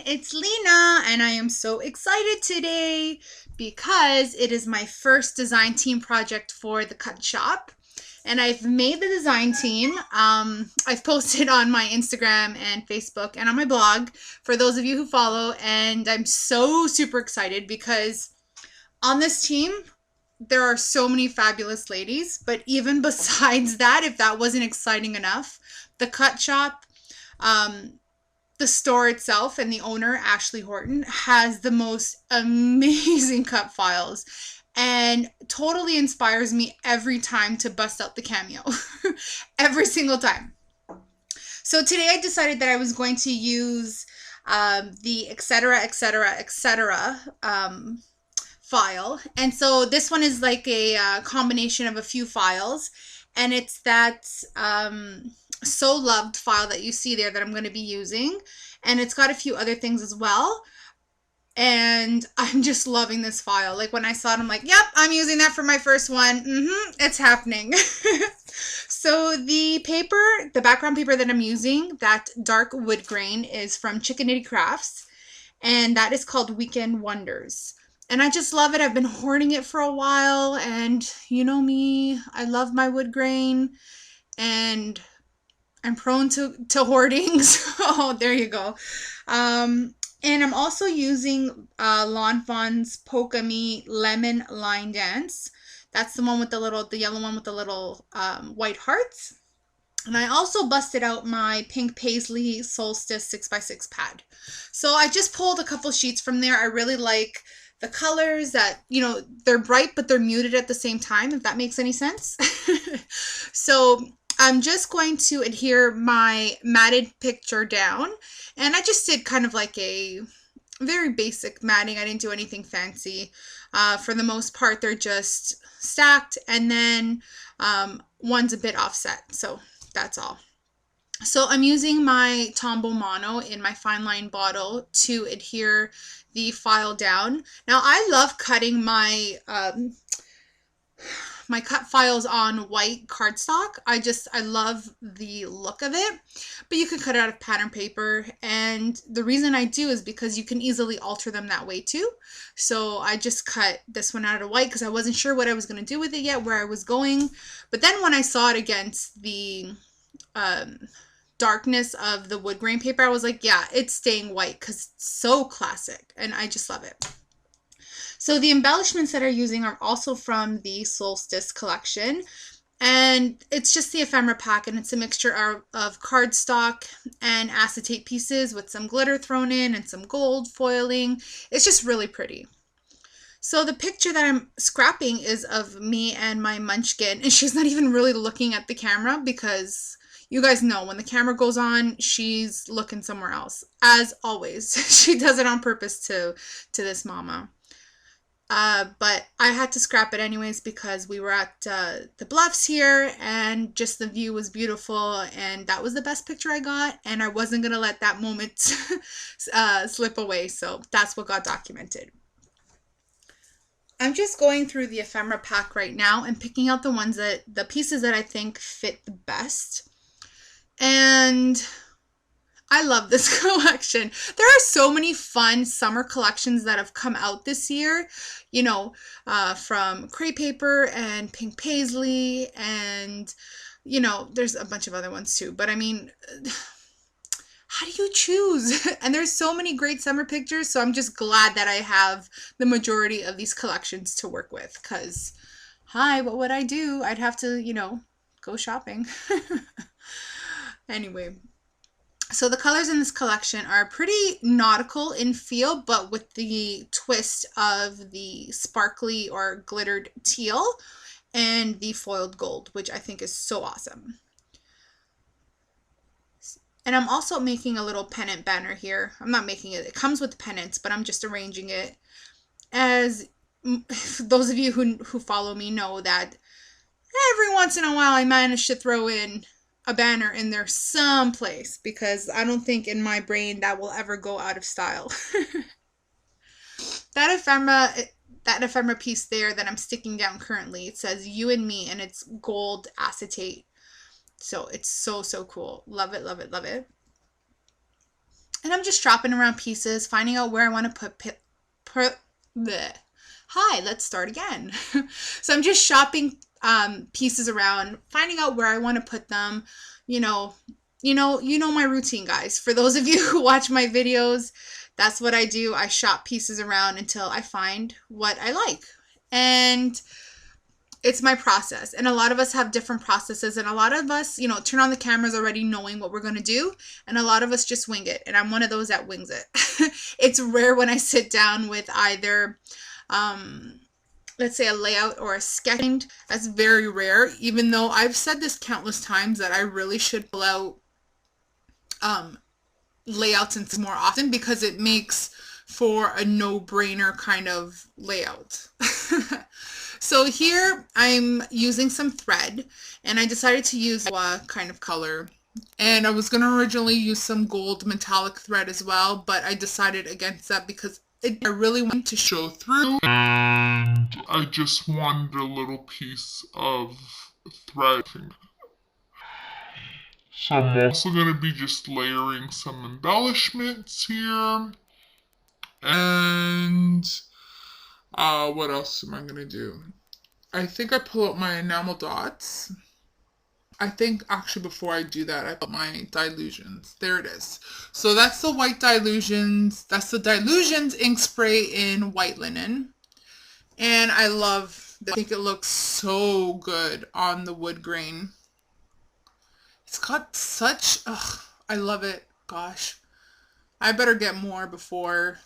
it's Lena, and I am so excited today because it is my first design team project for the cut shop. And I've made the design team. I've posted on my Instagram and Facebook and on my blog for those of you who follow. And I'm so super excited because on this team, there are so many fabulous ladies. But even besides that, if that wasn't exciting enough, the cut shop, the store itself and the owner, Ashley Horton, has the most amazing cut files and totally inspires me every time to bust out the cameo. Every single time. So today I decided that I was going to use the etc. File. And so this one is like a combination of a few files. And it's that So Loved file that you see there that I'm going to be using. And it's got a few other things as well. And I'm just loving this file. Like when I saw it, I'm like, yep, I'm using that for my first one. It's happening. So the paper, the background paper that I'm using, that dark wood grain, is from Chickanity Crafts. And that is called Weekend Wonders. And I just love it. I've been hoarding it for a while, and you know me, I love my wood grain, and I'm prone to hoarding. So there you go. And I'm also using Lawn Fawn's Polka Me Lemon Line Dance. That's the one with the yellow one with the little white hearts. And I also busted out my Pink Paisley Solstice 6x6 pad. So I just pulled a couple sheets from there. I really like the colors that, you know, they're bright, but they're muted at the same time, if that makes any sense. So I'm just going to adhere my matted picture down. And I just did kind of like a very basic matting. I didn't do anything fancy. For the most part, they're just stacked, and then one's a bit offset. So that's all. So I'm using my Tombow Mono in my fine line bottle to adhere the file down. Now I love cutting my my cut files on white cardstock. I love the look of it, but you can cut it out of pattern paper. And the reason I do is because you can easily alter them that way too. So I just cut this one out of white because I wasn't sure what I was going to do with it yet, where I was going. But then when I saw it against the darkness of the wood grain paper, I was like, yeah, it's staying white because it's so classic, and I just love it. So the embellishments that I'm using are also from the Solstice collection, and it's just the ephemera pack, and it's a mixture of cardstock and acetate pieces with some glitter thrown in and some gold foiling. It's just really pretty. So the picture that I'm scrapping is of me and my munchkin, and she's not even really looking at the camera because you guys know when the camera goes on, she's looking somewhere else. As always, she does it on purpose to this mama. But I had to scrap it anyways because we were at the bluffs here, and just the view was beautiful, and that was the best picture I got, and I wasn't gonna let that moment slip away. So that's what got documented. I'm just going through the ephemera pack right now and picking out the pieces that I think fit the best. And I love this collection. There are so many fun summer collections that have come out this year, you know, from Crepe Paper and Pink Paisley, and, you know, there's a bunch of other ones too. But I mean, how do you choose? And there's so many great summer pictures, so I'm just glad that I have the majority of these collections to work with, because, hi, what would I do? I'd have to, you know, go shopping. Anyway, so the colors in this collection are pretty nautical in feel, but with the twist of the sparkly or glittered teal and the foiled gold, which I think is so awesome. And I'm also making a little pennant banner here. I'm not making it. It comes with pennants, but I'm just arranging it. As those of you who follow me know that every once in a while I manage to throw in a banner in there someplace, because I don't think in my brain that will ever go out of style. That ephemera piece there that I'm sticking down currently, it says You and Me, and it's gold acetate. So it's so cool. Love it, love it, love it. And I'm just shopping around pieces, finding out where I want to put bleh. Hi, let's start again. So I'm just shopping pieces around, finding out where I want to put them. You know, you know my routine, guys. For those of you who watch my videos, that's what I do. I shop pieces around until I find what I like. And it's my process. And a lot of us have different processes. And a lot of us, turn on the cameras already knowing what we're going to do. And a lot of us just wing it. And I'm one of those that wings it. It's rare when I sit down with either, let's say, a layout or a sketch. That's very rare, even though I've said this countless times that I really should pull out layouts and more often, because it makes for a no-brainer kind of layout. So here I'm using some thread, and I decided to use a kind of color, and I was going to originally use some gold metallic thread as well, but I decided against that because I really want to show through, and I just wanted a little piece of thread. So I'm also going to be just layering some embellishments here. And what else am I going to do? I think I pull out my enamel dots. I think actually before I do that, I put my Dilutions. There it is. So that's the white Dilutions. That's the Dilutions ink spray in white linen. And I think it looks so good on the wood grain. It's got such, I love it. Gosh, I better get more before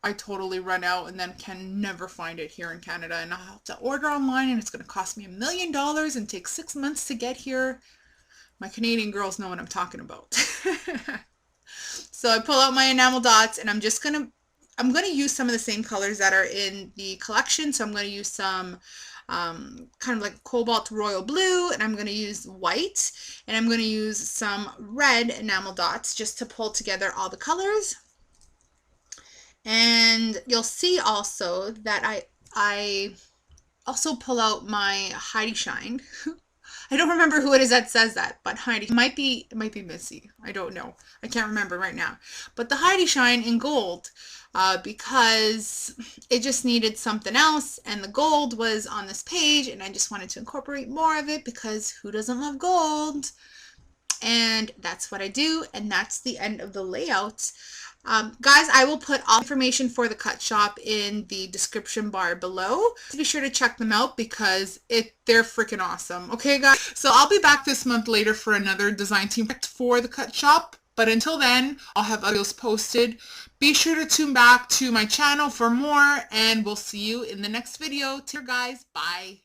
I totally run out and then can never find it here in Canada, and I'll have to order online, and it's going to cost me $1 million and take 6 months to get here. My Canadian girls know what I'm talking about. So I pull out my enamel dots, and I'm going to use some of the same colors that are in the collection. So I'm going to use some kind of like cobalt royal blue, and I'm going to use white, and I'm going to use some red enamel dots just to pull together all the colors. And you'll see also that I also pull out my Heidi Shine. I don't remember who it is that says that, but Heidi. It might be Missy. I don't know. I can't remember right now. But the Heidi Shine in gold, because it just needed something else, and the gold was on this page, and I just wanted to incorporate more of it, because who doesn't love gold? And that's what I do, and that's the end of the layout. Guys, I will put all information for the cut shop in the description bar below. Be sure to check them out because they're freaking awesome. Okay, guys? So I'll be back this month later for another design team for the cut shop. But until then, I'll have videos posted. Be sure to tune back to my channel for more, and we'll see you in the next video. Take care, guys. Bye.